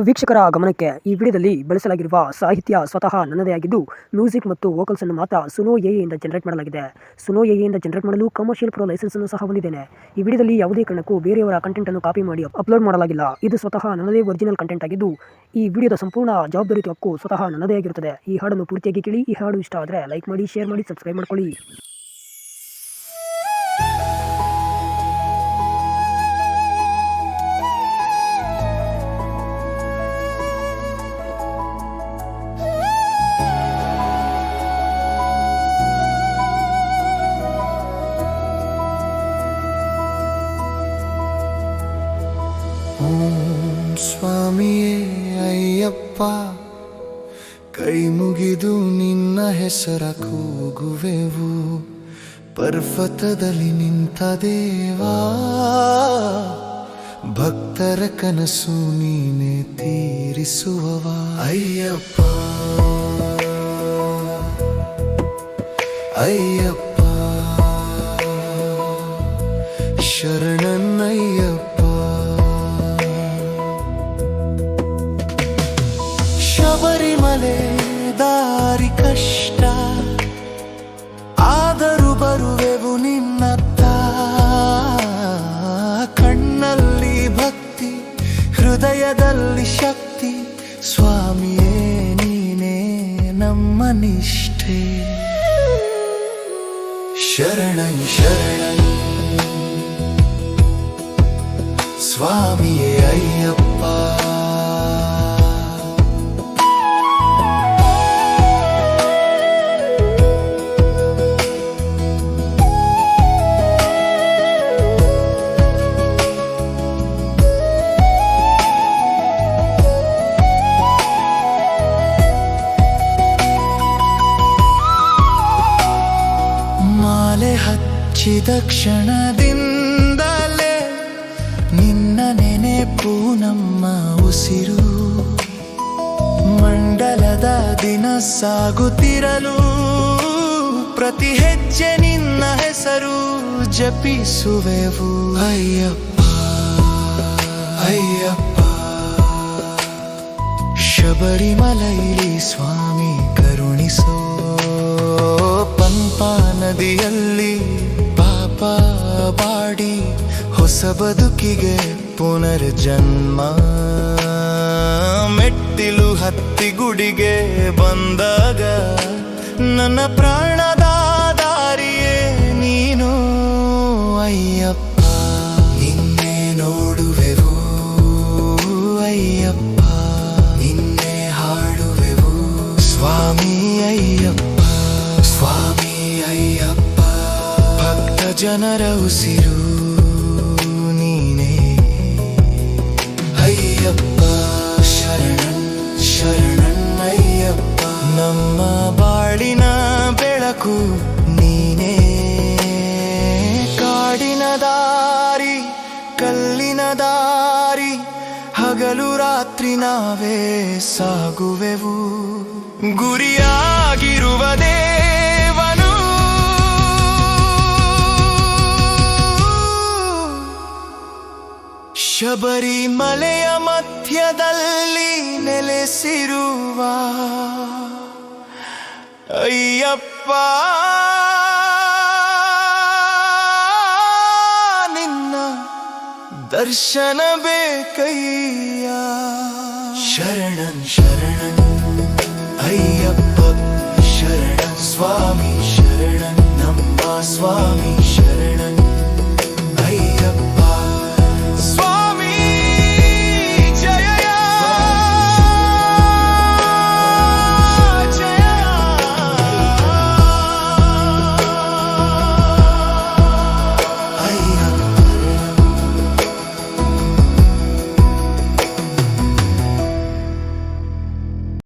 ವೀಕ್ಷಕರ ಗಮನಕ್ಕೆ ಈ ವಿಡಿಯೋದಲ್ಲಿ ಬಳಸಲಾಗಿರುವ ಸಾಹಿತ್ಯ ಸ್ವತಃ ನನ್ನದೇ ಆಗಿದ್ದು, ಮ್ಯೂಸಿಕ್ ಮತ್ತು ವೋಕಲ್ಸ್ ಅನ್ನು ಮಾತ್ರ ಸುನೋ ಎಐಯಿಂದ ಜನರೇಟ್ ಮಾಡಲಾಗಿದೆ. ಸುನೋ ಎಐಯಿಂದ ಜನರೇಟ್ ಮಾಡಲು ಕಮರ್ಷಿಯಲ್ ಪ್ರೋ ಲೈಸೆನ್ಸ್ ಅನ್ನು ಸಹ ಹೊಂದಿದ್ದೇನೆ. ಈ ವಿಡಿಯೋದಲ್ಲಿ ಯಾವುದೇ ಕಾರಣಕ್ಕೂ ಬೇರೆಯವರ ಕಂಟೆಂಟ್ ಅನ್ನು ಕಾಪಿ ಮಾಡಿ ಅಪ್ಲೋಡ್ ಮಾಡಲಾಗಿಲ್ಲ. ಇದು ಸ್ವತಃ ನನ್ನದೇ ಒರಿಜಿನಲ್ ಕಂಟೆಂಟ್ ಆಗಿದ್ದು, ಈ ವಿಡಿಯೋದ ಸಂಪೂರ್ಣ ಜವಾಬ್ದಾರಿ ಹಕ್ಕು ಸ್ವತಃ ನನ್ನದೇ ಆಗಿರುತ್ತದೆ. ಈ ಹಾಡನ್ನು ಪೂರ್ತಿಯಾಗಿ ಕೇಳಿ. ಈ ಹಾಡು ಇಷ್ಟ ಆದರೆ ಲೈಕ್ ಮಾಡಿ, ಶೇರ್ ಮಾಡಿ, ಸಬ್ಸ್ಕ್ರೈಬ್ ಮಾಡ್ಕೊಳ್ಳಿ. ಸ್ವಾಮಿಯೇ ಅಯ್ಯಪ್ಪ, ಕೈ ಮುಗಿದು ನಿನ್ನ ಹೆಸರ ಕೂಗುವೆವು. ಪರ್ವತದಲ್ಲಿ ನಿಂತ ದೇವಾ, ಭಕ್ತರ ಕನಸು ನೀನೆ ತೀರಿಸುವವ. ಅಯ್ಯಪ್ಪ ಅಯ್ಯಪ್ಪ ಶರಣನ್ನಯ್ಯಪ್ಪ. ಶಬರಿಮಲೆ ದಾರಿ ಕಷ್ಟ, ಆದರೂ ಬರುವೆವು ನಿನ್ನತ್ತ. ಕಣ್ಣಲ್ಲಿ ಭಕ್ತಿ, ಹೃದಯದಲ್ಲಿ ಶಕ್ತಿ, ಸ್ವಾಮಿಯೇ ನೀನೇ ನಮ್ಮ ನಿಷ್ಠೆ. ಶರಣಂ ಶರಣಂ ಸ್ವಾಮಿಯೇ ಅಯ್ಯಪ್ಪ. ಮಾಲೆ ಹಚ್ಚಿದ ಕ್ಷಣದಿಂದಲೇ ನಿನ್ನ ನೆನೆಪು ನಮ್ಮ ಉಸಿರು. ಮಂಡಲದ ದಿನ ಸಾಗುತ್ತಿರಲು ಪ್ರತಿ ಹೆಜ್ಜೆ ನಿನ್ನ ಹೆಸರು ಜಪಿಸುವೆವು. ಅಯ್ಯಪ್ಪ ಅಯ್ಯಪ್ಪ ಶಬರಿಮಲೈಲಿ ಸ್ವಾಮಿ ಕರುಣಿಸೋ. ಪಂಪಾ ನದಿಯಲ್ಲಿ ಪಾಪ ಬಾಡಿ ಹೊಸ ಬದುಕಿಗೆ ಪುನರ್ಜನ್ಮ. ಮೆಟ್ಟಿಲು ಹತ್ತಿ ಗುಡಿಗೆ ಬಂದಾಗ ನನ್ನ ಪ್ರಾಣದ ದಾರಿಯೇ ನೀನು. ಅಯ್ಯಪ್ಪ ನಿನ್ನೆ ನೋಡುವೆವು, ಅಯ್ಯಪ್ಪ ನಿನ್ನೆ ಹಾಡುವೆವು. ಸ್ವಾಮಿ ಅಯ್ಯಪ್ಪ ಸ್ವಾಮಿ ಅಯ್ಯಪ್ಪ, ಭಕ್ತ ಜನರ ಉಸಿರು ನೀನೇ. ಅಯ್ಯಪ್ಪ ಶರಣನ್ ಶರಣನ್ ಅಯ್ಯಪ್ಪ, ನಮ್ಮ ಬಾಳಿನ ಬೆಳಕು ನೀನೇ. ಕಾಡಿನ ದಾರಿ, ಕಲ್ಲಿನ ದಾರಿ, ಹಗಲು ರಾತ್ರಿ ನಾವೇ ಸಾಗುವೆವು. ಗುರಿಯಾಗಿರುವ ದೇವನು ಶಬರಿಮಲೆಯ ಮಧ್ಯದಲ್ಲಿ ನೆಲೆಸಿರುವ ಅಯ್ಯಪ್ಪ. ನಿನ್ನ ದರ್ಶನ ಬೇಕಯ್ಯ. ಶರಣನ್ ಶರಣನ್ ಅಯ್ಯಪ್ಪ ಶರಣನ್ ಸ್ವಾಮಿ